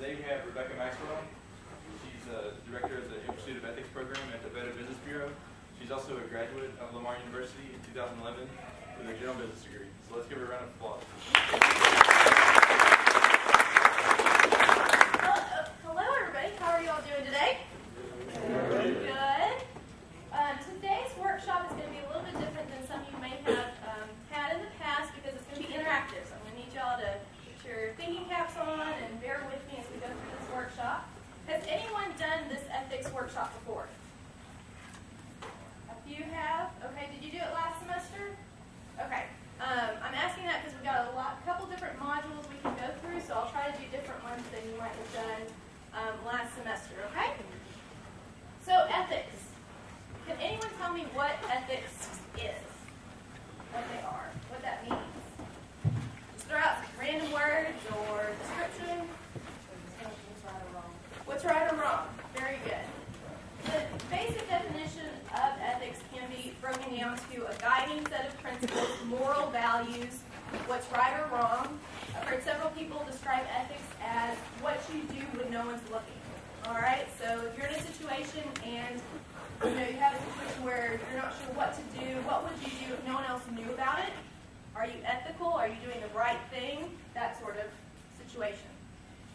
Today we have Rebekah Maxwell. She's director of the In Pursuit of Ethics program at the Better Business Bureau. She's also a graduate of Lamar University in 2011 with a general business degree. So let's give her a round of applause. Hello everybody, how are you all doing today? Good. Today's workshop is going to be a little bit different than some of you may have had in the past because it's going to be interactive. So I'm going to need y'all to put your thinking caps on and bear with me as we go through this workshop. Has anyone done this ethics workshop before? A few have. Okay, did you do it last semester? Okay. I'm asking that because we've got a couple different modules we can go through, so I'll try to do different ones than you might have done last semester, okay? So ethics. Can anyone tell me what ethics is? What they are? What that means? Just throw out some random words or description. What's right or wrong? Very good. The basic definition of ethics can be broken down to a guiding set of principles, moral values, what's right or wrong. I've heard several people describe ethics as what you do when no one's looking. All right, so if you're in a situation and you have a situation where you're not sure what to do, what would you do if no one else knew about it? Are you ethical? Are you doing the right thing? That sort of situation.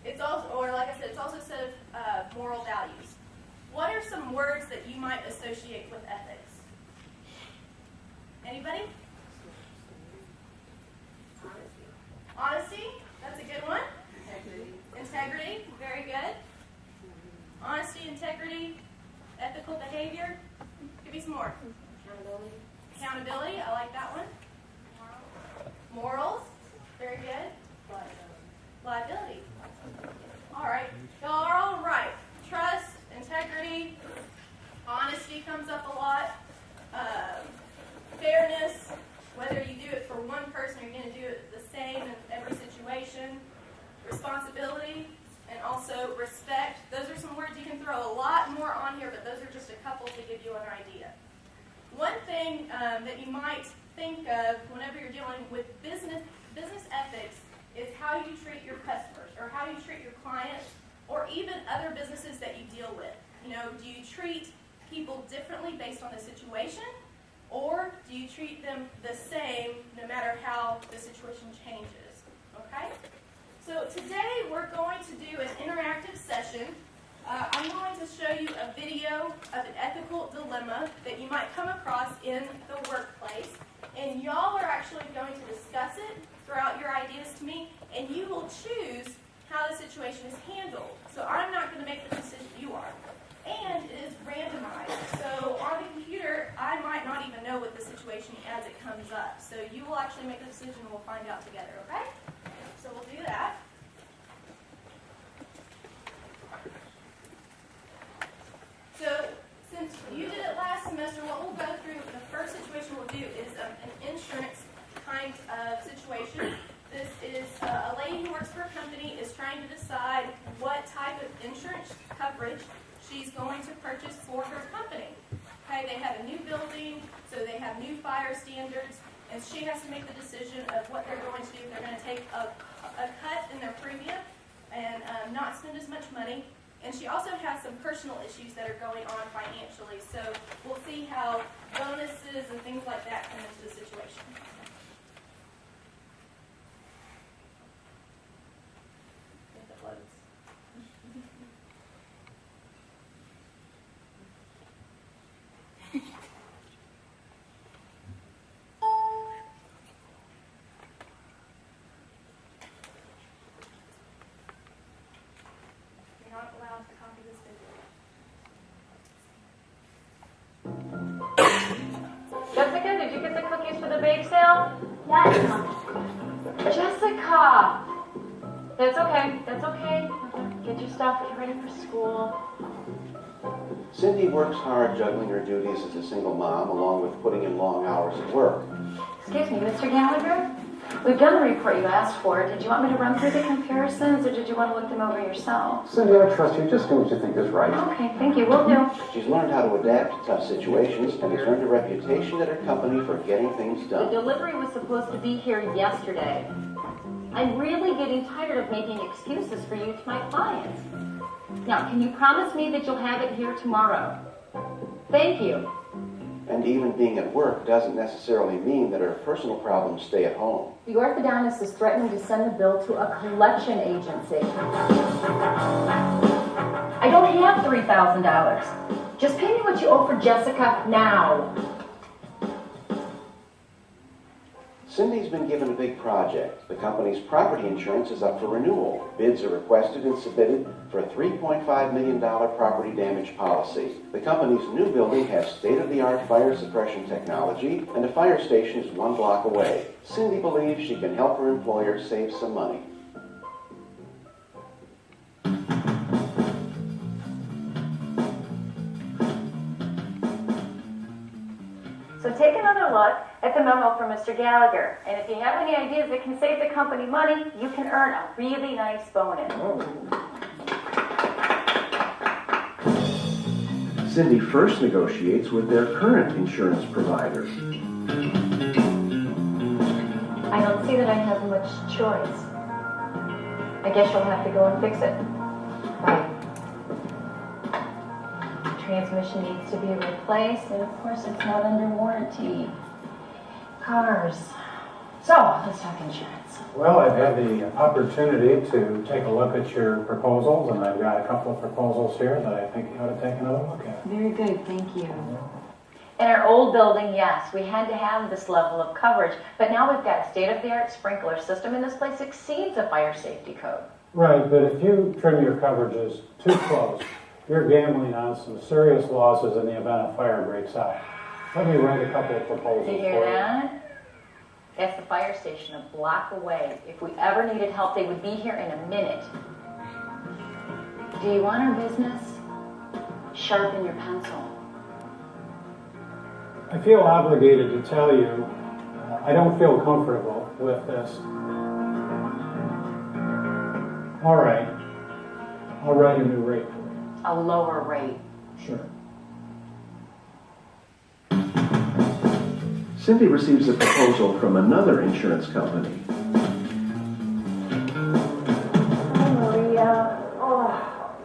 It's also, or like I said, it's also a set of moral values. What are some words that you might associate with ethics? Anybody? Honesty. That's a good one. Integrity. Very good. Honesty, integrity, ethical behavior. Give me some more. Accountability. I like that one. Morals. Very good. Liability. All right. Y'all are all right. Trust, integrity, honesty comes up a lot. Fairness, whether you do it for one person or you're going to do it the same in every situation. Responsibility, and also respect. Those are some words you can throw a lot more on here, but those are just a couple to give you an idea. One thing that you might think of whenever you're dealing with business ethics is how you treat your customers or how you treat your clients or even other businesses that you deal with. Do you treat people differently based on the situation, or do you treat them the same no matter how the situation changes? Okay? So today we're going to do an interactive session. I'm going to show you a video of an ethical dilemma that you might come across in the workplace, and y'all are actually going to discuss it, throw out your ideas to me, and you will choose how the situation is handled. So I'm not going to make the decision, you are. And it is randomized. So on the computer, I might not even know what the situation as it comes up. So you will actually make the decision and we'll find out together, okay? So we'll do that. So since you did it last semester, what we'll go through, the first situation we'll do is an insurance kind of situation. This is a lady who works for a company is trying to decide what type of insurance coverage she's going to purchase for her company. Okay, they have a new building, so they have new fire standards, and she has to make the decision of what they're going to do. They're going to take a cut in their premium and not spend as much money. And she also has some personal issues that are going on financially. So we'll see how bonuses and things like that come into the situation. If it loads. Not allowed to copy this video. Jessica, did you get the cookies for the bake sale? Yes. Jessica! That's okay. That's okay. Get your stuff. Get ready for school. Cindy works hard juggling her duties as a single mom, along with putting in long hours at work. Excuse me, Mr. Gallagher? We've done the report you asked for. Did you want me to run through the comparisons, or did you want to look them over yourself? Cindy, I trust you. Just do what you think is right. Okay, thank you. Will do. She's learned how to adapt to tough situations and has earned a reputation at her company for getting things The done. delivery was supposed to be here yesterday. I'm really getting tired of making excuses for you to my clients. Now, can you promise me that you'll have it here tomorrow? Thank you. And even being at work doesn't necessarily mean that her personal problems stay at home. The orthodontist is threatening to send the bill to a collection agency. I don't have $3,000. Just pay me what you owe for Jessica now. Cindy's been given a big project. The company's property insurance is up for renewal. Bids are requested and submitted for a $3.5 million property damage policy. The company's new building has state-of-the-art fire suppression technology, and a fire station is 1 block away. Cindy believes she can help her employer save some money. So take another look at the memo from Mr. Gallagher. And if you have any ideas that can save the company money, you can earn a really nice bonus. Cindy first negotiates with their current insurance provider. I don't see that I have much choice. I guess you'll have to go and fix it. Bye. Transmission needs to be replaced, and of course it's not under warranty. Cars. So, let's talk insurance. Well, I've had the opportunity to take a look at your proposals, and I've got a couple of proposals here that I think you ought to take another look at. Very good, thank you. In our old building, yes, we had to have this level of coverage, but now we've got a state-of-the-art sprinkler system, and this place exceeds the fire safety code. Right, but if you trim your coverages too close, you're gambling on some serious losses in the event a fire breaks out. Let me write a couple of proposals Do you for hear that? That's the fire station a block away. If we ever needed help, they would be here in a minute. Do you want our business? Sharpen your pencil. I feel obligated to tell you, I don't feel comfortable with this. All right, I'll write a new rate for you. A lower rate. Sure. Cindy receives a proposal from another insurance company. Hi, Maria. Oh,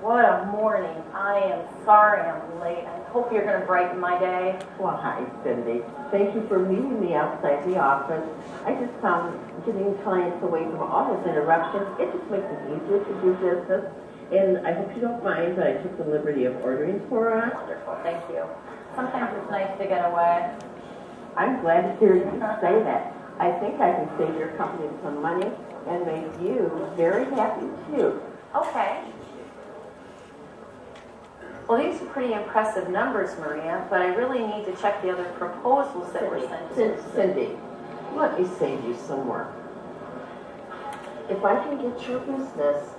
what a morning. I am sorry I'm late. I hope you're going to brighten my day. Well, hi, Cindy. Thank you for meeting me outside the office. I just found getting clients away from all those interruptions, it just makes it easier to do business. And I hope you don't mind that I took the liberty of ordering for us. Wonderful, thank you. Sometimes it's nice to get away. I'm glad to hear you say that. I think I can save your company some money and make you very happy, too. Okay. Well, these are pretty impressive numbers, Maria, but I really need to check the other proposals that were sent to us. Cindy, let me save you some work. If I can get your business,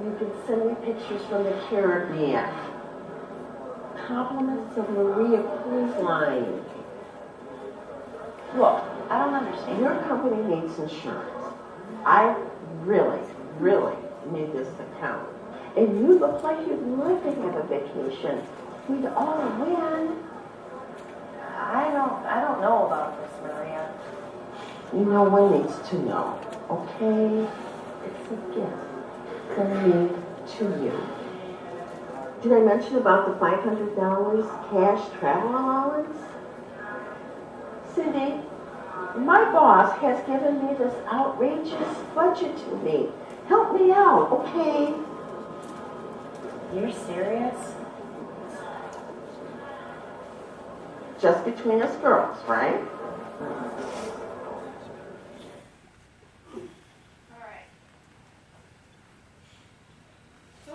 you can send me pictures from the Caribbean. Compliments of Maria Cruise Line. Look, I don't understand. your company needs insurance. I really, really need this account. And you look like you'd like to have a vacation. We'd all win. I don't know about this, Maria. You know one needs to know, okay? It's a gift from me to you. Did I mention about the $500 cash travel allowance? Cindy, my boss has given me this outrageous budget to me. Help me out, okay? You're serious? Just between us girls, right? All right. So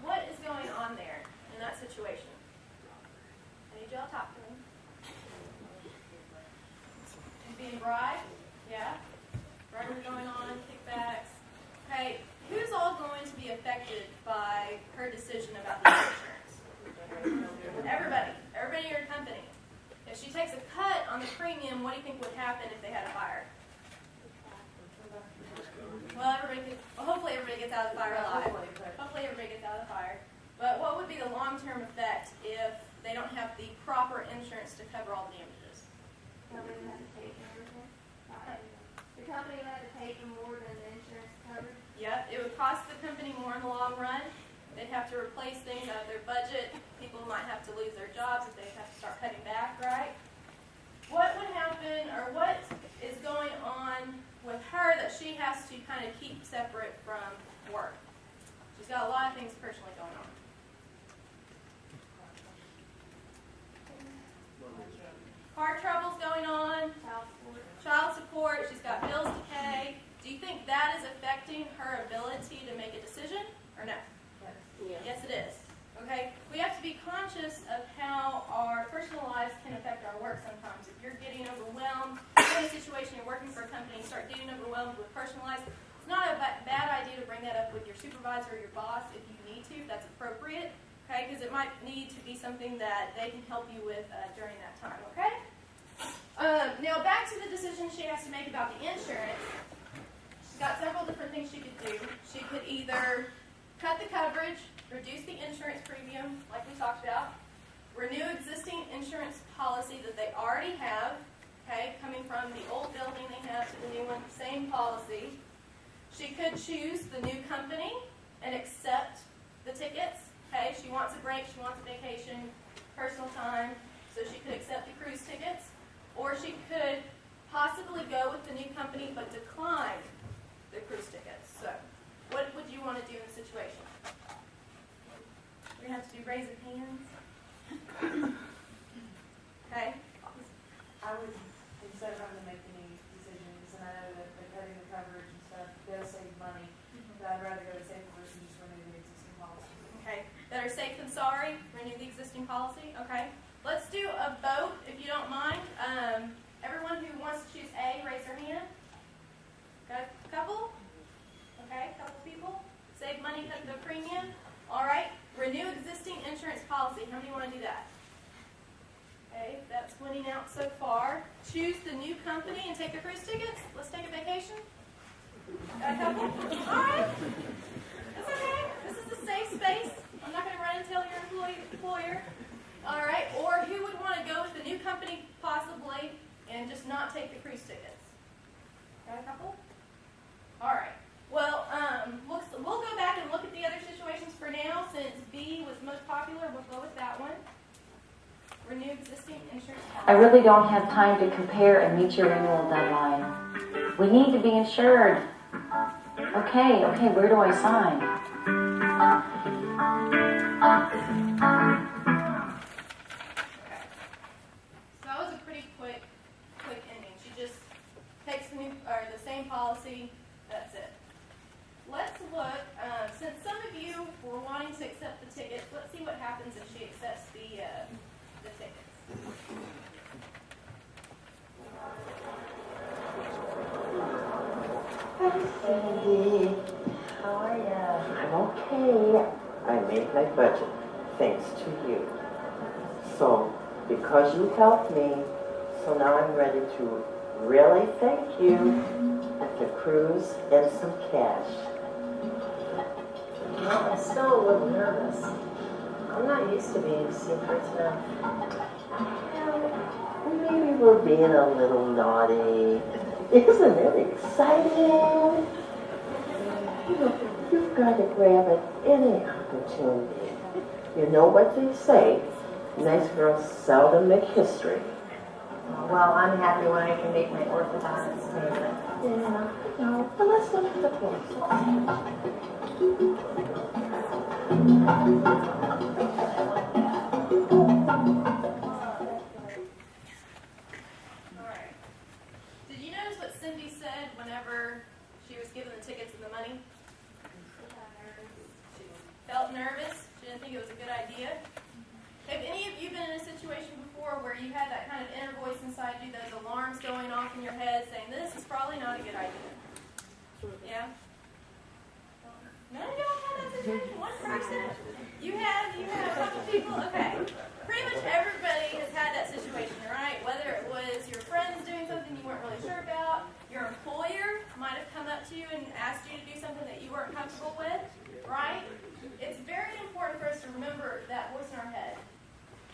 what is going on there in that situation? I need y'all to talk to me. She's being bribed? Yeah. Bribery going on, kickbacks. Okay, who's all going to be affected by her decision about the insurance? Everybody in your company. If she takes a cut on the premium, what do you think would happen if they had a fire? Well, hopefully everybody gets out of the fire alive. Hopefully everybody gets out of the fire. But what would be the long-term effect if they don't have the proper insurance to cover all the damages? The company would have to take to replace things out of their budget. People might have to lose their jobs if they have to start cutting back, right? What would happen, or what is going on with her that she has to kind of keep separate from work? She's got a lot of things personally going on. Car trouble's going on, child support, she's got bills to pay. Do you think that is affecting her ability to make a decision, or no? Yes, it is. Okay? We have to be conscious of how our personal lives can affect our work sometimes. If you're getting overwhelmed, you're in a situation, you're working for a company, you start getting overwhelmed with personal lives, it's not a bad idea to bring that up with your supervisor or your boss if you need to, if that's appropriate. Okay, because it might need to be something that they can help you with during that time, okay? Now back to the decision she has to make about the insurance. She's got several different things she could do. She could either cut the coverage, reduce the insurance premium, like we talked about, renew existing insurance policy that they already have, okay, coming from the old building they have to the new one, same policy. She could choose the new company and accept the tickets. Okay, she wants a break, she wants a vacation, personal time, so she could accept the cruise tickets. Or she could possibly go with the new company but decline the cruise tickets. So, what would you want to do in the situation? We're going to have to do raise of hands. Okay? I would, instead of having to make any decisions, and I know that they're cutting the coverage and stuff, they'll save money, but I'd rather go to safe first and just renew the existing policy. Okay. Better safe than sorry. Renew the existing policy. Okay. Let's do a vote, if you don't mind. Everyone who wants to choose A, raise their hand. Got a couple? Okay, a couple people. Save money, cut the premium. All right. Renew existing insurance policy. How many want to do that? Okay, that's winning out so far. Choose the new company and take the cruise tickets. Let's take a vacation. Got a couple? All right. That's okay. This is a safe space. I'm not going to run and tell your employer. All right. Or who would want to go with the new company possibly and just not take the cruise tickets? Got a couple? All right. Well, we'll go back and look at the other situations for now. Since B was most popular, we'll go with that one. Renew existing insurance policy. I really don't have time to compare and meet your renewal deadline. We need to be insured. Okay, where do I sign? So that was a pretty quick ending. She just takes the same policy. That's it. Let's look. Since some of you were wanting to accept the tickets, let's see what happens if she accepts the tickets. Hi, Cindy. How are you? I'm okay. I made my budget, thanks to you. So, because you helped me, so now I'm ready to really thank you at the cruise and some cash. Well, I'm still a little nervous. I'm not used to being secrets now. Well, maybe we're being a little naughty. Isn't it exciting? You know, you've got to grab at any opportunity. You know what they say, nice girls seldom make history. Well, I'm happy when I can make my orthodontist payment. Yeah, no, but let's look at the place. Alright. Did you notice what Cindy said whenever she was given the tickets and the money? She felt nervous. She didn't think it was a good idea. Have any of you been in a situation before where you had that kind of inner voice inside you, those alarms going off in your head saying, this is probably not a good idea? Yeah? None of y'all had that situation? One person? You have a couple people? Okay. Pretty much everybody has had that situation, right? Whether it was your friends doing something you weren't really sure about, your employer might have come up to you and asked you to do something that you weren't comfortable with, right? It's very important for us to remember that voice in our head.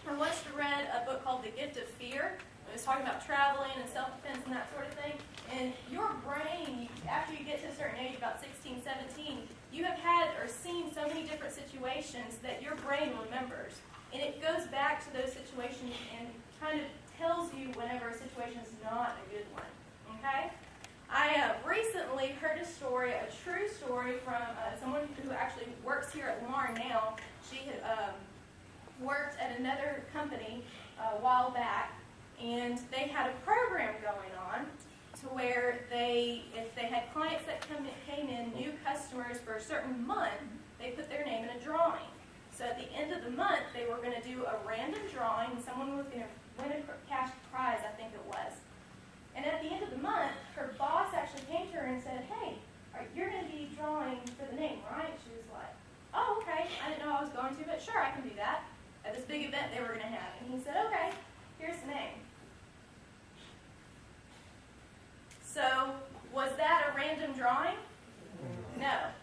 I once read a book called The Gift of Fear. It was talking about traveling and self-defense and that sort of thing. And your brain, after you get to a certain age, about 16, 17, you have had or seen so many different situations situations that your brain remembers. And it goes back to those situations and kind of tells you whenever a situation is not a good one. Okay? I recently heard a story, a true story, from someone who actually works here at Lamar now. She had worked at another company a while back, and they had a program going on to where if they had clients that came in, new customers for a certain month, they put their name in a drawing. So at the end of the month, they were going to do a random drawing, and someone was going to win a cash prize, I think it was. And at the end of the month, her boss actually came to her and said, "Hey, you're going to be drawing for the name, right?" She was like, "Oh, okay. I didn't know I was going to, but sure, I can do that." At this big event they were going to have. And he said, "Okay, here's the name." So, was that a random drawing? No.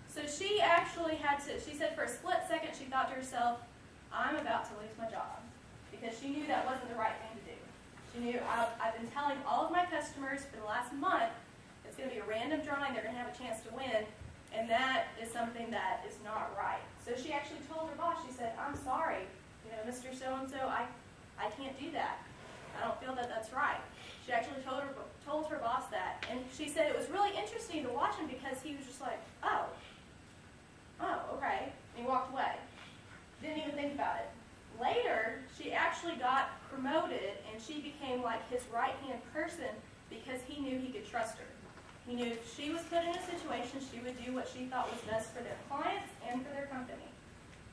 So she actually she said for a split second she thought to herself, "I'm about to lose my job." Because she knew that wasn't the right thing to do. She knew, I've been telling all of my customers for the last month, it's going to be a random drawing, they're going to have a chance to win, and that is something that is not right. So she actually told her boss, she said, "I'm sorry, Mr. So-and-so, I can't do that. I don't feel that that's right." She actually told her boss that, and she said it was really interesting to watch him because he was just like, oh, okay, and he walked away. Didn't even think about it. Later, she actually got promoted, and she became like his right-hand person because he knew he could trust her. He knew if she was put in a situation, she would do what she thought was best for their clients and for their company.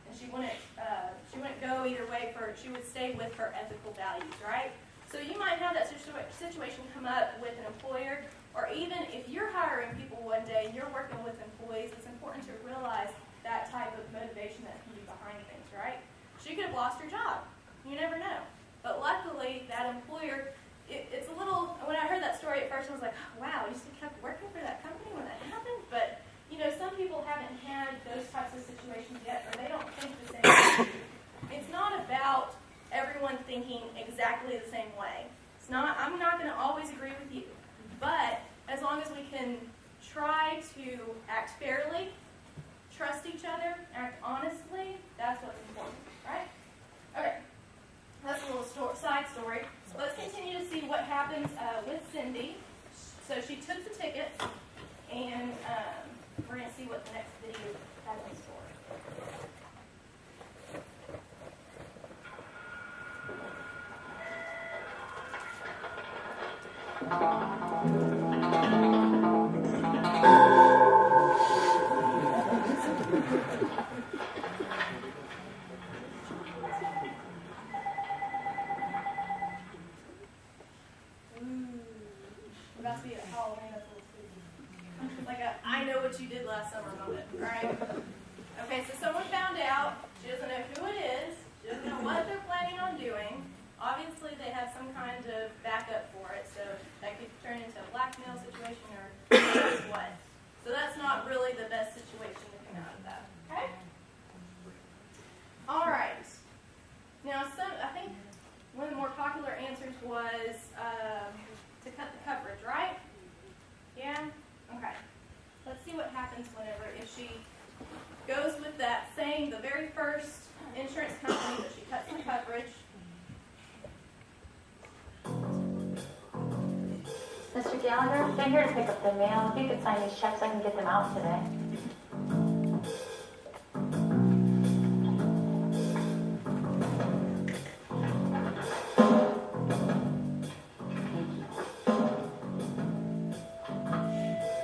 And she wouldn't go either way. She would stay with her ethical values, right? So you might have that situation come up with an employer, or even if you're hiring people one day and you're working with employees, it's important to realize that type of motivation that can be behind things, right? She could have lost her job. You never know. But luckily, that employer, it's a little, when I heard that story at first, I was like, wow, you still kept working for that company when that happened? But, some people haven't had those types of situations yet, or they don't think the same way. It's not about everyone thinking exactly the same way. I'm not going to always agree with you. But as long as we can try to act fairly, trust each other, act honestly, that's what's important, right? Okay, that's a little side story. So let's continue to see what happens with Cindy. So she took the ticket, and we're going to see what the next video has in store. About to be at Halloween, that's a little spooky. Like a I know what you did last summer moment, right? Okay, so someone found out. She doesn't know who it is. She doesn't know what they're planning on doing. Obviously, they have some kind of backup for it, so that could turn into a blackmail situation or who knows what. So that's not really the best situation to come out of that, okay? All right. Now, I think one of the more popular answers was to cut the coverage, right? Yeah? Okay. Let's see what happens if she goes with that saying the very first insurance company that she cuts the coverage. Mr. Gallagher, they're here to pick up the mail. If you could sign these checks, I can get them out today.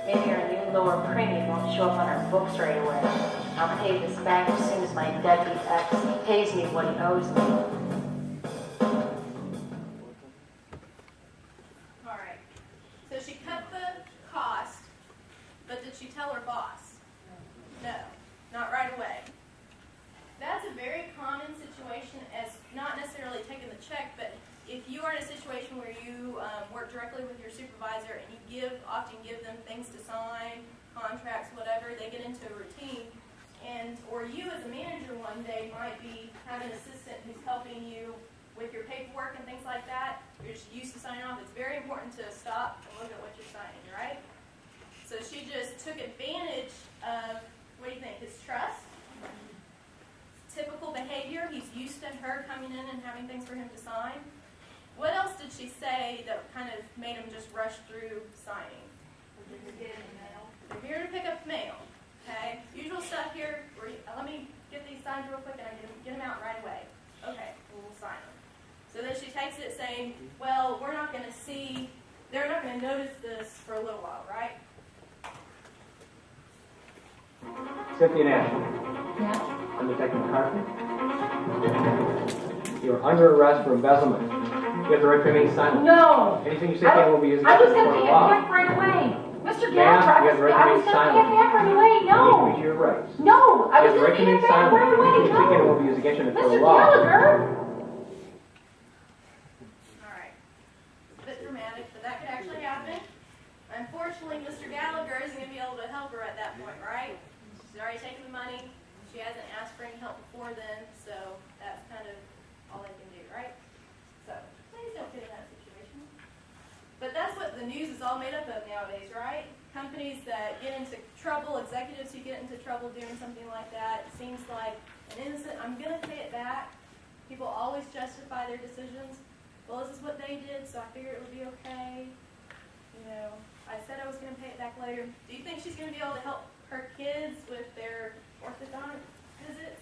Maybe our new lower premium won't show up on our books right away. I'll pay this back as soon as my deadbeat ex pays me what he owes me. Tell her boss? No, not right away. That's a very common situation, as not necessarily taking the check, but if you are in a situation where you work directly with your supervisor and you often give them things to sign, contracts, whatever, they get into a routine, or you as a manager one day might be having an assistant who's helping you with your paperwork and things like that. You're just used to signing off. It's very important to stop and look at what you're signing, right? So she just took advantage of, what do you think, his trust? her coming in and having things for him to sign. What else did she say that kind of made him just rush through signing? They're here to pick up mail. Okay, usual stuff here. Let me get these signed real quick and I get them out right away. Okay, we'll sign them. So then she takes it saying, well, we're not going to see, they're not going to notice this for a little while, right? Cynthia Nash. Yeah? I'm Detective Carson. You're under arrest for embezzlement. You have the right to remain silent. No! Anything you say can will be used I was against going you to in pay court of it law. back right away. Mr. Ma'am, Gallagher, you have the right to I was remain going to pay silent. it back right away. You No! need to meet your rights. No! I You was have the going right to to pay remain it back silent. right away. Anything you say can No! will be used against you in a court Mr. of law. Gallagher! Alright. It's a bit dramatic, but that could actually happen. Unfortunately, Mr. Gallagher isn't going to be able to help her at that point, right? She's already taken the money. She hasn't asked for any help before then, so that's kind of all they can do, right? So, please don't get in that situation. But that's what the news is all made up of nowadays, right? Companies that get into trouble, executives who get into trouble doing something like that. It seems like an innocent, I'm going to pay it back. People always justify their decisions. Well, this is what they did, so I figured it would be okay. You know, I said I was going to pay it back later. Do you think she's going to be able to help her kids with their orthodontic visits?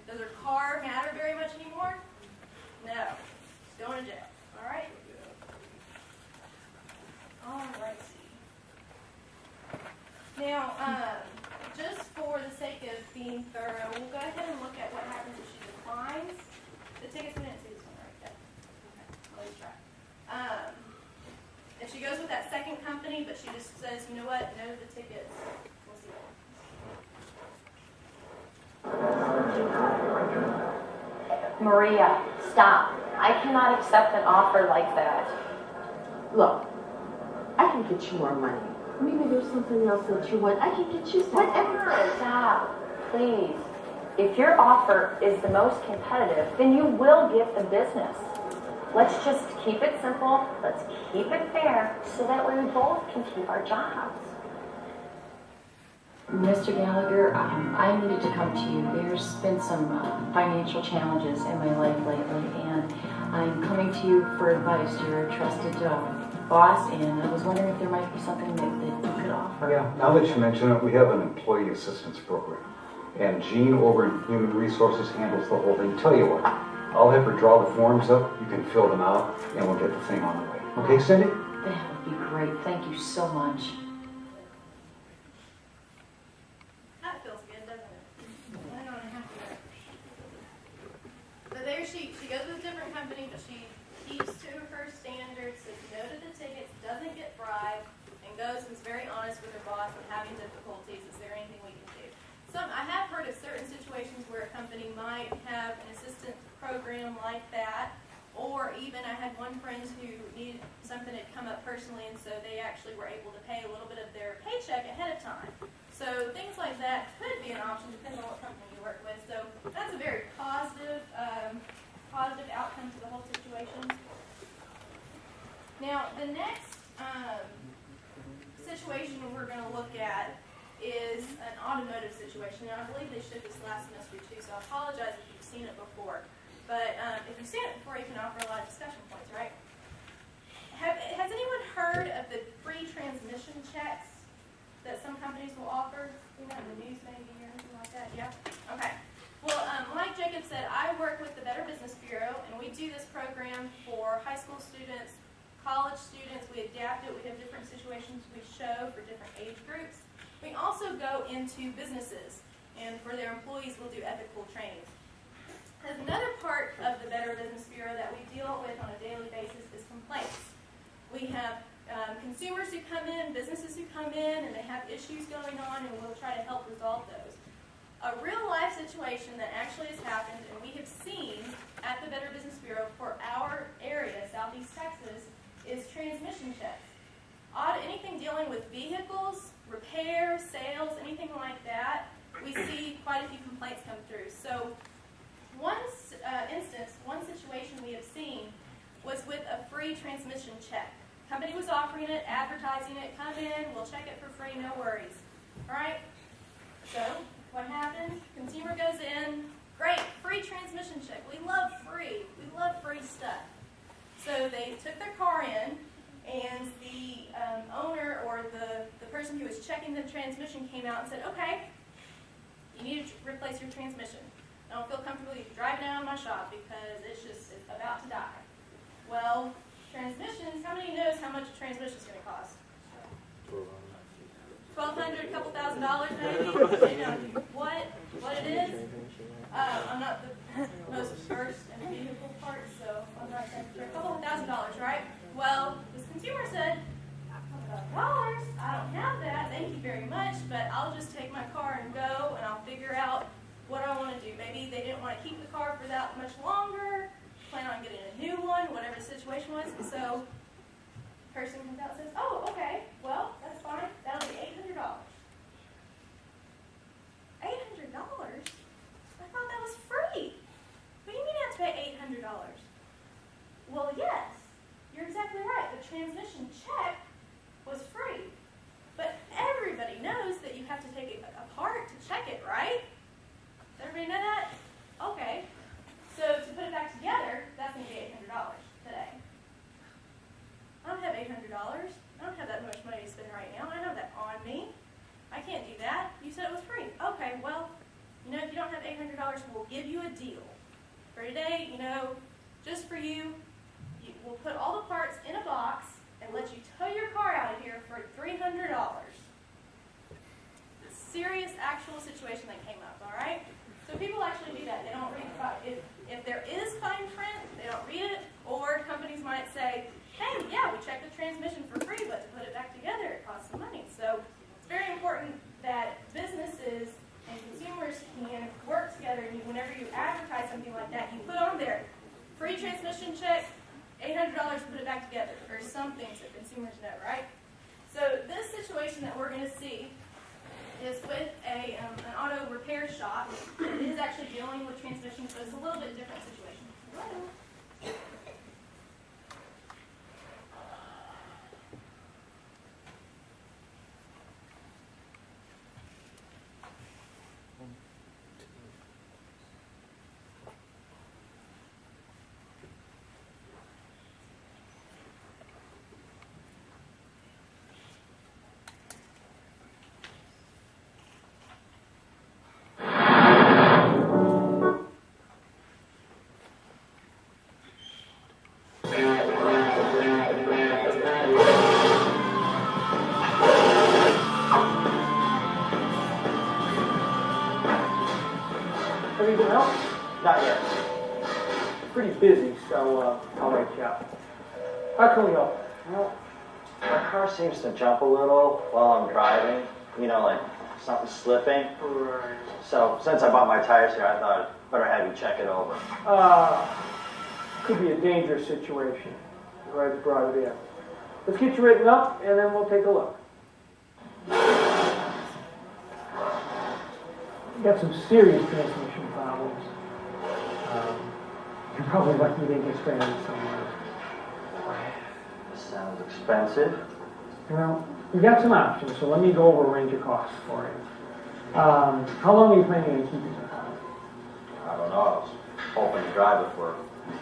Does her car matter very much anymore? No. She's going to jail. All right? All right. Now, just for the sake of being thorough, we'll go ahead and look at what happens if she declines the tickets. We didn't see this one, right? Yeah. Okay. Let's try. If she goes with that second company, but she just says, you know what, no to the tickets, we'll see what. Maria, stop. I cannot accept an offer like that. Look, I can get you more money. Maybe there's something else that you want. I can get you something. Whatever. Stop, please. If your offer is the most competitive, then you will get the business. Let's just keep it simple. Let's keep it fair so that way we both can keep our jobs. Mr. Gallagher, I needed to come to you. There's been some financial challenges in my life lately, and I'm coming to you for advice. You're a trusted boss, and I was wondering if there might be something that you could offer. Yeah, now that you mention it, we have an employee assistance program. And Jean over in Human Resources handles the whole thing. Tell you what, I'll have her draw the forms up, you can fill them out, and we'll get the thing on the way. Okay, Cindy? That would be great. Thank you so much. That feels good, doesn't it? I don't have to. But there she goes with a different company, but she keeps to her standards, says no to the tickets, doesn't get bribed, and goes and is very honest with her boss and having difficulties. Is there anything we can do? I have heard of certain situations where a company might have an assistant program like that, or even I had one friend who needed something that come up personally, and so they actually were able to pay a little bit of their paycheck ahead of time. So things like that could be an option depending on what company you work with. So that's a very positive outcome to the whole situation. Now the next situation we're going to look at is an automotive situation. Now, I believe they showed this last semester too, so I apologize if you've seen it before. But if you've seen it before, you can offer a lot of discussion points, right? Has anyone heard of the free transmission checks that some companies will offer? You know, in the news maybe or anything like that? Yeah? Okay. Well, like Jacob said, I work with the Better Business Bureau, and we do this program for high school students, college students. We adapt it. We have different situations we show for different age groups. We also go into businesses, and for their employees, we'll do ethical training. Another part of the Better Business Bureau that we deal with on a daily basis is complaints. We have consumers who come in, businesses who come in, and they have issues going on, and we'll try to help resolve those. A real-life situation that actually has happened, and we have seen at the Better Business Bureau for our area, Southeast Texas, is transmission checks. Anything dealing with vehicles, repair, sales, anything like that, we see quite a few complaints come through. So one situation we have seen was with a free transmission check. Company was offering it, advertising it, come in, we'll check it for free, no worries. All right? So what happens? Consumer goes in, Great, free transmission check. We love free. We love free stuff. So they took their car in, and the owner or the person who was checking the transmission came out and said, okay, you need to replace your transmission. I don't feel comfortable driving out of my shop because it's about to die. Well, transmissions, how many knows how much a transmission is going to cost? $1,200, a couple $1,000 maybe. You know what it is. I'm not the most versed in vehicle parts, so I'm not saying for a couple $1,000, right? Well, this consumer said, $1,000. I don't have that. Thank you very much, but I'll just take my car and go, and I'll figure out what I want to do. Maybe they didn't want to keep the car for that much longer. Plan on getting a new one, whatever the situation was. So, the person comes out and says, "Oh, okay. Well, that's fine. That'll be $800." $800? I thought that was free. What do you mean I have to pay $800? Well, yes, you're exactly right. The transmission check was free. But everybody knows that you have to take it apart to check it, right? Does everybody know that? Okay. So to put it back together, that's going to be $800 today. I don't have $800. I don't have that much money to spend right now. I don't have that on me. I can't do that. You said it was free. Okay, well, if you don't have $800, we'll give you a deal. For today, just for you, we'll put all the parts in a box and let you tow your car out of here for $300. Serious, actual situation that came up, all right? So people actually do that. They don't read if there is fine print, they don't read it, or companies might say, hey, yeah, we checked the transmission for free, but to put it back together, it costs some money. So it's very important that businesses and consumers can work together. And whenever you advertise something like that, you put on there, free transmission check, $800 to put it back together, or something so consumers know, right? So this situation that we're going to see is with an auto repair shop. It is actually dealing with transmissions, but it's a little bit different situation. Hello? Anything else? Not yet. Pretty busy, so I'll write you out. How can we help? Well, my car seems to jump a little while I'm driving. Like something's slipping. Right. So since I bought my tires here, I thought I'd better have you check it over. Could be a dangerous situation. Right, brought it in. Let's get you written up, and then we'll take a look. You got some serious transmission problems. You're probably lucky you didn't get stranded somewhere. This sounds expensive. Well, you got some options, so let me go over a range of costs for you. How long are you planning on keeping the car? I don't know. I was hoping to drive it for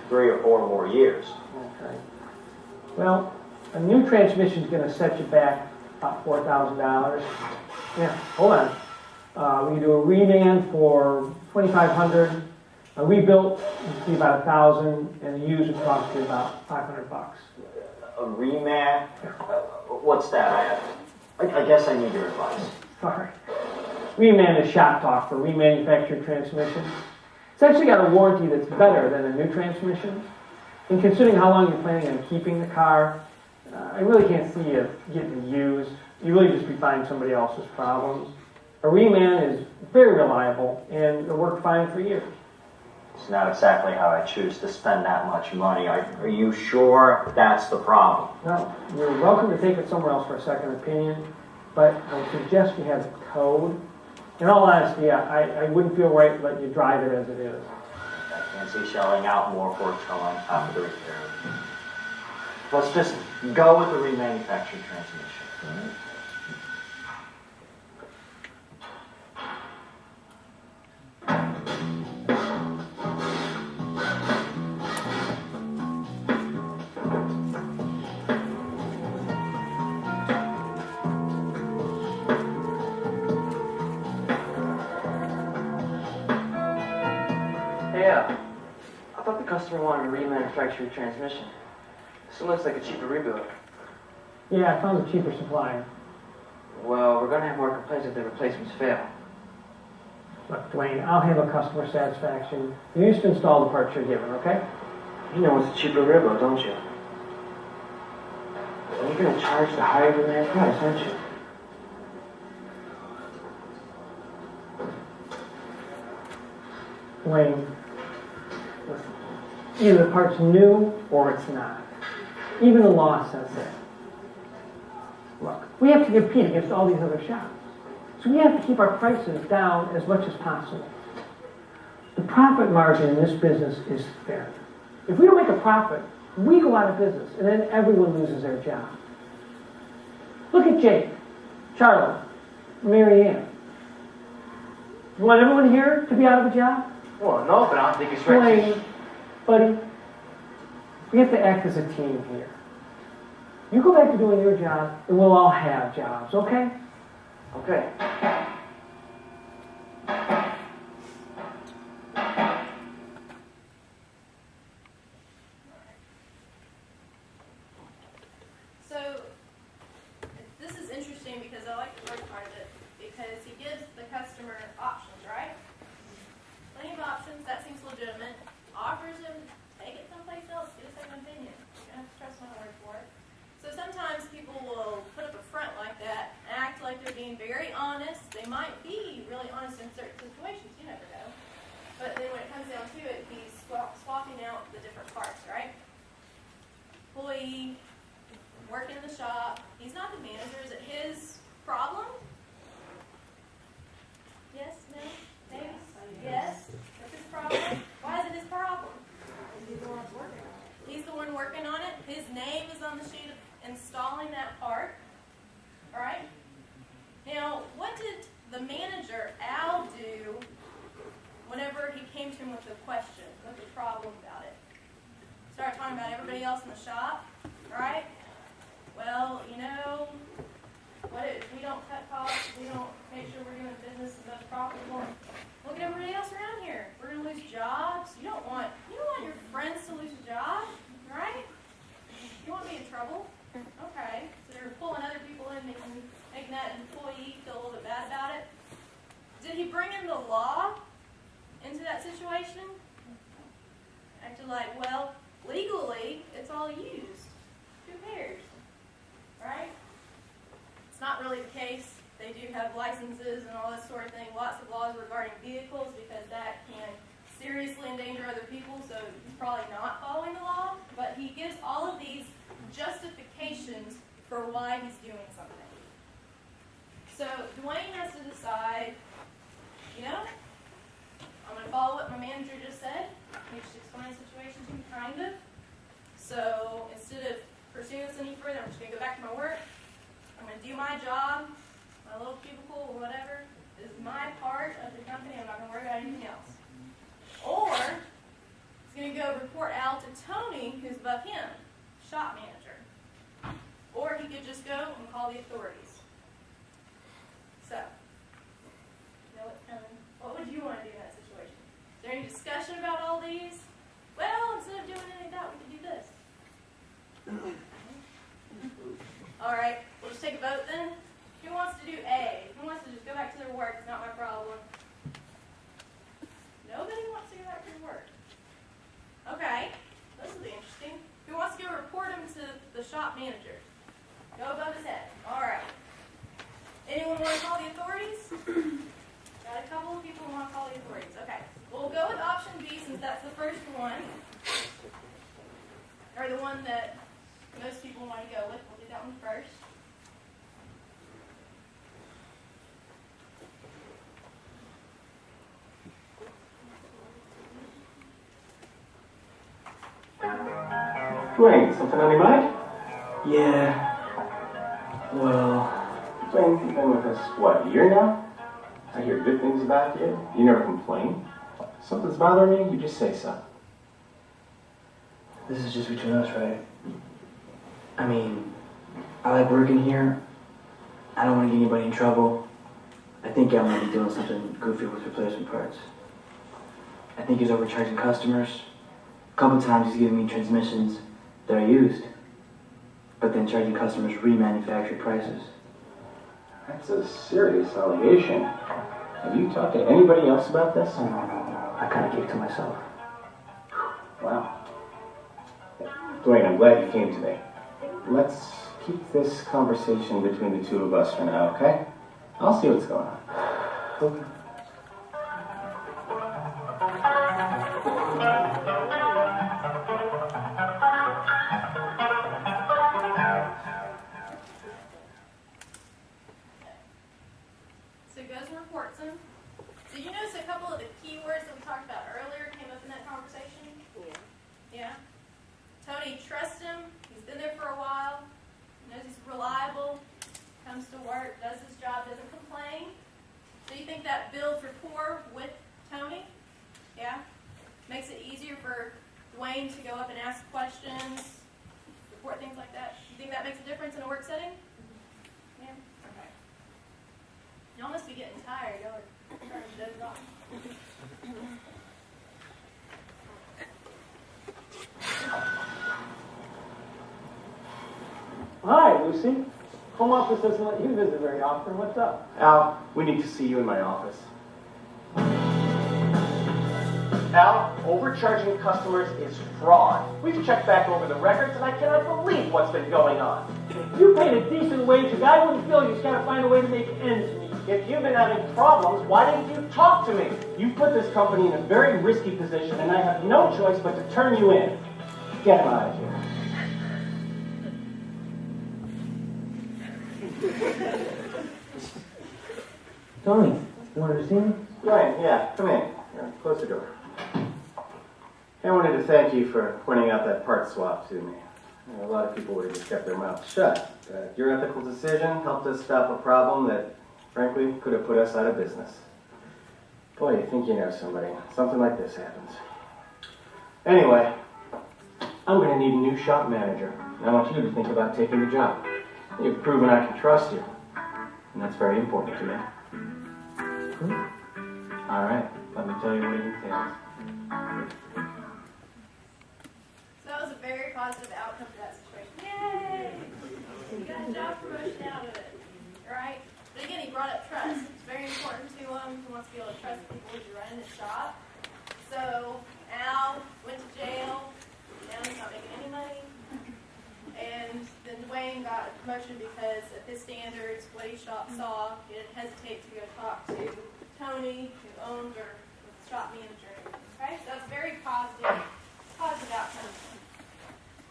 3 or 4 more years. Okay. Well, a new transmission is going to set you back about $4,000. Yeah, hold on. We can do a reman for $2,500. A rebuilt would be about $1,000, and a used would cost you about $500. A reman? What's that? I guess I need your advice. Sorry. Reman is shop talk for remanufactured transmission. It's actually got a warranty that's better than a new transmission. And considering how long you're planning on keeping the car, I really can't see you getting used. You really just be finding somebody else's problems. A reman is very reliable, and it'll work fine for years. It's not exactly how I choose to spend that much money. Are you sure that's the problem? Well, you're welcome to take it somewhere else for a second opinion, but I suggest you have it towed. In all honesty, I wouldn't feel right letting you drive it as it is. I can't see shelling out more for towing after the repair. Let's just go with the remanufactured transmission. All right. customer wanted to remanufacture your transmission. This one looks like a cheaper rebuild. Yeah, I found a cheaper supplier. Well, we're going to have more complaints if the replacements fail. Look, Dwayne, I'll handle customer satisfaction. You just install the parts you're given, okay? You know it's a cheaper rebuild, don't you? And you're going to charge the higher demand price, aren't you? Dwayne, listen. Either the part's new or it's not. Even the law says that. Look, we have to compete against all these other shops. So we have to keep our prices down as much as possible. The profit margin in this business is fair. If we don't make a profit, we go out of business, and then everyone loses their job. Look at Jake, Charlotte, Mary Ann. You want everyone here to be out of a job? Well, no, but I don't think it's right. Dwayne, buddy, we have to act as a team here. You go back to doing your job, and we'll all have jobs, okay? Okay. So, this is interesting because I like the first part of it, because he gives the customer options, right? Plenty of options, that seems legitimate. Offers him, take it someplace else, get a second opinion. You're going to have to trust my word for it. So sometimes people will put up a front like that, act like they're being very honest. They might be really honest in certain situations, you never know. But then when it comes down to it, he's swapping out the different parts, right? Employee, working in the shop, he's not the manager. Is it his problem? Yes? No? Maybe? Yes? That's his problem? Why is it his problem? He's the one working on it. He's the one working on it. His name is on the sheet of installing that part. Alright? Now, what did the manager, Al, do whenever he came to him with a question, with a problem about it? Started talking about everybody else in the shop, right? Well, you know, what if we don't cut costs, we don't make sure we're doing business the most profitable? Look at everybody else around here. We're gonna lose jobs. You don't want your friends to lose a job, right? You want me in trouble? Okay. So they're pulling other people in, making that employee feel a little bit bad about it. Did he bring in the law into that situation? Acted like, well, legally, it's all used. Who cares? Right? It's not really the case. They do have licenses and all this sort of thing. Lots of laws regarding vehicles because that can seriously endanger other people, so he's probably not following the law. But he gives all of these justifications for why he's doing something. So Dwayne has to decide, you know, I'm going to follow what my manager just said. He just explained the situation to me, kind of. So instead of pursuing this any further, I'm just going to go back to my work. I'm going to do my job, my little cubicle or whatever. This is my part of the company. I'm not going to worry about anything else. Or he's going to go report Al to Tony, who's above him, shop manager. Or he could just go and call the authorities. So, you know what's coming. What would you want to do in that situation? Is there any discussion about all these? Well, instead of doing any of that, we could do this. All right, we'll just take a vote then. Who wants to do A? Who wants to just go back to their work? It's not my problem. Nobody wants to go back to their work. Okay, this will be interesting. Who wants to go report him to the shop manager? Go above his head. All right. Anyone want to call the authorities? Got a couple of people who want to call the authorities. Okay. We'll go with option B since that's the first one. Or the one that most people want to go with. We'll do that one first. Dwayne, something on your mind? Yeah. Well, Dwayne, you've been with us, what, a year now? I hear good things about you. You never complain. If something's bothering you, you just say so. this is just between us, right? I mean, I like working here. I don't want to get anybody in trouble. I think I might be doing something goofy with replacement parts. I think he's overcharging customers. A couple times he's giving me transmissions that are used, but then charging customers remanufactured prices. That's a serious allegation. Have you talked to anybody else about this? No. I kind of keep to myself. Wow. Dwayne, I'm glad you came today. Let's keep this conversation between the two of us for now, okay? I'll see what's going on. Okay. So he goes and reports him. Did you notice a couple of the keywords that we talked about earlier came up in that conversation? Yeah. Tony trusts him. He's been there for a while. Knows he's reliable. Comes to work, does his job, doesn't complain. So you think that builds rapport with Tony? Yeah? Makes it easier for Dwayne to go up and ask questions, report things like that. You think that makes a difference in a work setting? Yeah? Okay. Y'all must be getting tired. Y'all are starting to doze off. Hi, Lucy. Home office doesn't let you visit very often. What's up? Al, we need to see you in my office. Al, overcharging customers is fraud. We've checked back over the records, and I cannot believe what's been going on. If you paid a decent wage, a guy wouldn't feel you just gotta find a way to make ends meet. If you've been having problems, why didn't you talk to me? You put this company in a very risky position, and I have no choice but to turn you in. Get him out of here. Tony, you wanted to see me? Ryan, yeah, come in. Here, close the door. I wanted to thank you for pointing out that part swap to me. A lot of people would have just kept their mouths shut. Your ethical decision helped us stop a problem that, frankly, could have put us out of business. Boy, you think you know somebody. Something like this happens. Anyway, I'm going to need a new shop manager. And I want you to think about taking the job. You've proven I can trust you. And that's very important to me. All right, let me tell you what it entails. So that was a very positive outcome to that situation. Yay! You got a job promotion out of it, right? But again, he brought up trust. It's very important to him. He wants to be able to trust people as you're running his shop. So Al went to jail. Now he's not making any money. And then Dwayne got a promotion because of his standards, what he saw, he didn't hesitate to go talk to Tony, who owned or was the shop manager. Okay, so that's very positive outcome.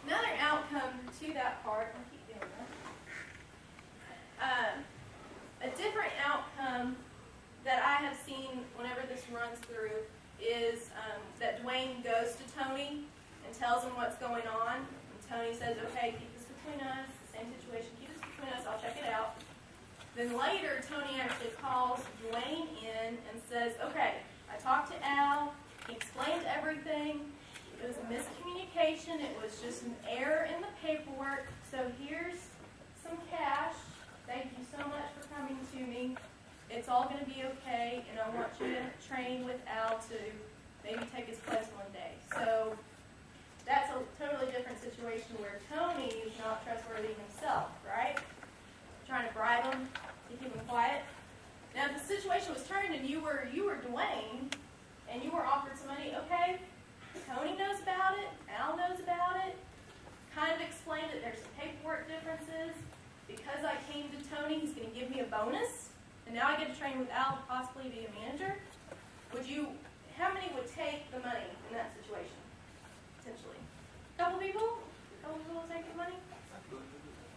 Another outcome to that part, I'll keep doing that. A different outcome that I have seen whenever this runs through is that Dwayne goes to Tony and tells him what's going on. And Tony says, okay, keep this between us, same situation, keep this between us, I'll check it out. Then later, Tony actually calls Dwayne in and says, okay, I talked to Al, he explained everything, it was a miscommunication, it was just an error in the paperwork, so here's some cash, thank you so much for coming to me, it's all going to be okay, and I want you to train with Al to maybe take his place one day. So that's a totally different situation where Tony is not trustworthy himself, right? Trying to bribe him to keep him quiet. Now, if the situation was turned and you were Dwayne, and you were offered some money, okay, Tony knows about it, Al knows about it, kind of explained that there's some paperwork differences. Because I came to Tony, he's going to give me a bonus, and now I get to train with Al to possibly be a manager. How many would take the money in that situation, potentially? A couple people? A couple people will take the money?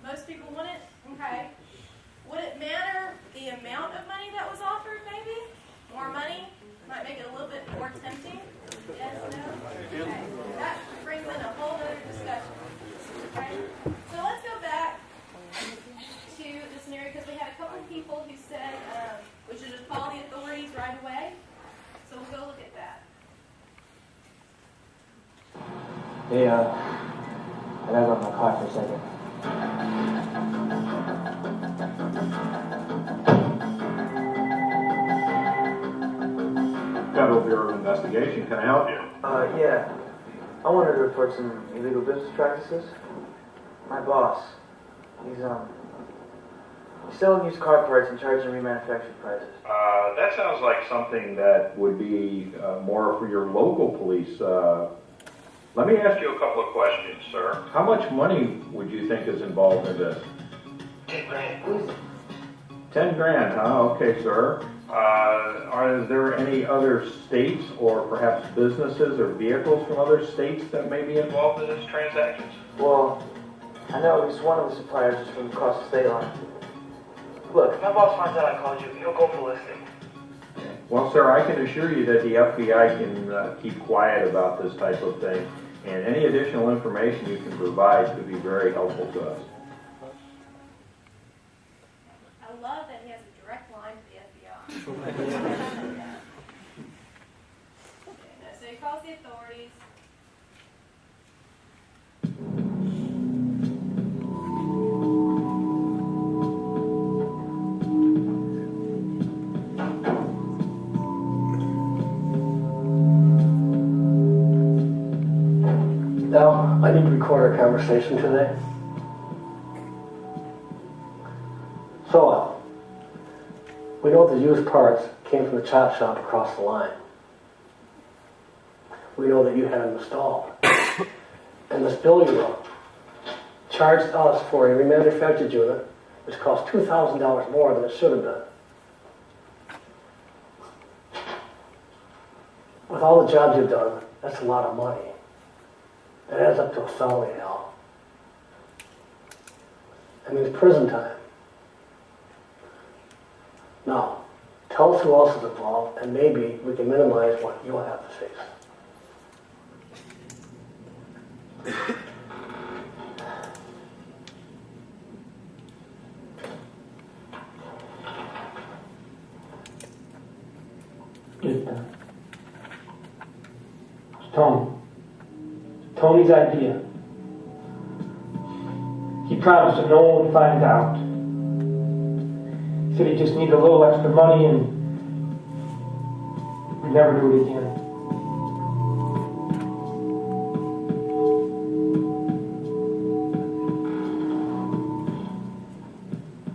Most people wouldn't? Okay. Would it matter the amount of money that was offered, maybe? More money? Might make it a little bit more tempting? Yes, no? Okay. That brings in a whole other discussion. Okay? So let's go back to the scenario, because we had a couple of people who said we should just call the authorities right away. So we'll go look at that. Hey, I gotta go in my car for a second. Federal Bureau of Investigation, can I help you? Yeah. I wanted to report some illegal business practices. My boss, he's selling used car parts and charging remanufactured prices. That sounds like something that would be more for your local police. Let me ask you a couple of questions, sir. How much money would you think is involved in this? 10 grand. 10 grand, huh? Okay, sir. Are there any other states or perhaps businesses or vehicles from other states that may be involved in this transaction? Well, I know at least one of the suppliers is from across the state line. Look, if my boss finds out I called you, he'll go ballistic. Well, sir, I can assure you that the FBI can keep quiet about this type of thing, and any additional information you can provide could be very helpful to us. I love that he has a direct line to the FBI. So he calls the authorities. Now, I need to record our conversation today. So, we know the used parts came from the chop shop across the line. We know that you had them installed. And this bill you wrote charged us for a remanufactured unit, which cost $2,000 more than it should have been. With all the jobs you've done, that's a lot of money. It adds up to a felony now. That means prison time. Now, tell us who else is involved, and maybe we can minimize what you'll have to face. It's Tony's idea. He promised that no one would find out. He said he just needed a little extra money and we'd never do it again.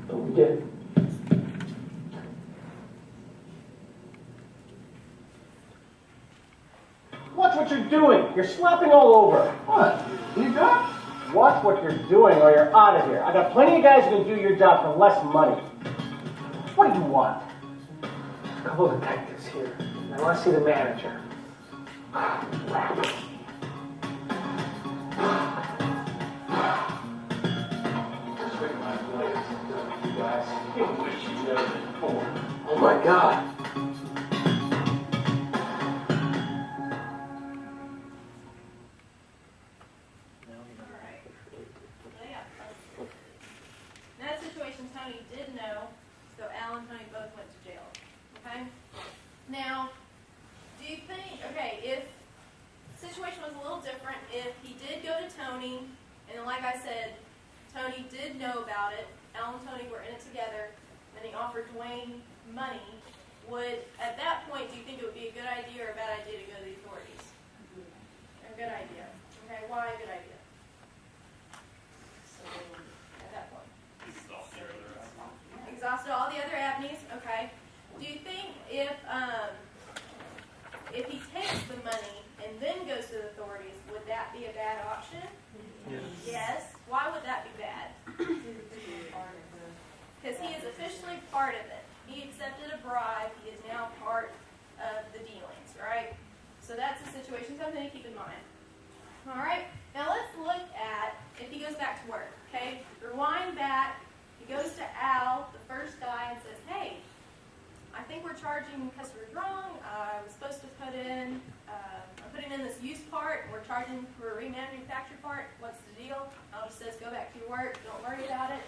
But we did. Watch what you're doing. You're slapping all over. What? You done? Watch what you're doing or you're out of here. I got plenty of guys who can do your job for less money. What do you want? A couple of detectives here. I want to see the manager. Oh my God. Tony did know, so Al and Tony both went to jail. Okay? Now, do you think, okay, if the situation was a little different, if he did go to Tony, and like I said, Tony did know about it, Al and Tony were in it together, and he offered Dwayne money, would, at that point, do you think it would be a good idea or a bad idea to go to the authorities? A good idea. Okay, why a good idea? At that point. Exhausted all the other avenues. Okay. Do you think if he takes the money and then goes to the authorities, would that be a bad option? Yes. Yes. Why would that be bad? Because he is officially part of it. He accepted a bribe. He is now part of the dealings, right? So that's a situation, something to keep in mind. All right. Now let's look at if he goes back to work. Okay. Rewind back. He goes to Al, the first guy, and says, hey, I think we're charging customers wrong. I was supposed to put in, I'm putting in this used part, and we're charging for a remanufactured part. What's the deal? Al just says, go back to your work. Don't worry about it.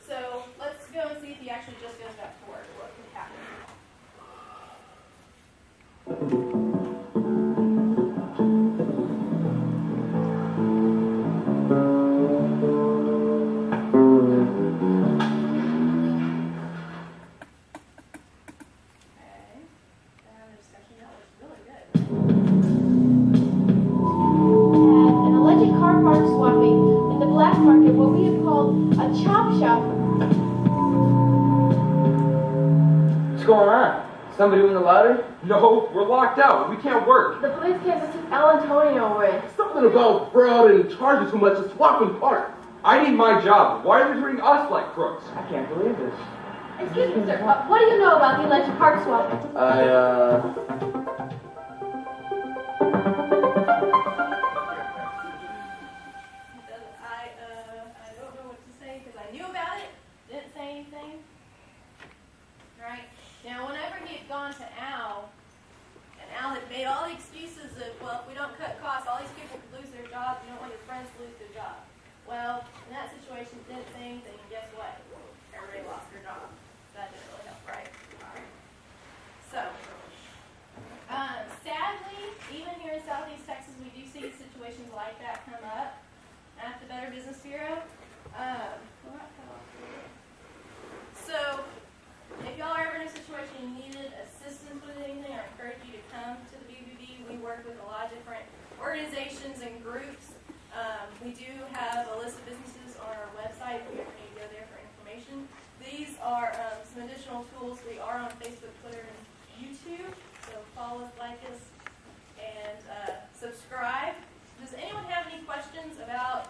So let's go and see if he actually just goes back to work. What could happen? going on? Somebody win the lottery? No, we're locked out. We can't work. The police came to take El Antonio away. Something about fraud and charging too much to swap in parts. I need my job. Why are they treating us like crooks? I can't believe this. Excuse me, sir. What do you know about the alleged park swap? I don't know what to say because I knew about it, didn't say anything. Right? Now, whenever he had gone to Al, and Al had made all the excuses of, well, if we don't cut costs, all these people could lose their jobs. You don't want your friends to lose their job. Well, in that situation, didn't say anything, and guess what? Everybody lost their job. That didn't really help, right? So, sadly, even here in Southeast Texas, we do see situations like that come up at the Better Business Bureau. So, if y'all are ever in a situation you needed assistance with anything, I encourage you to come to the BBB. We work with a lot of different organizations and groups. We do have a list of businesses on our website if you ever need to go there for information. These are some additional tools. We are on Facebook, Twitter, and YouTube. So follow us, like us, and subscribe. Does anyone have any questions about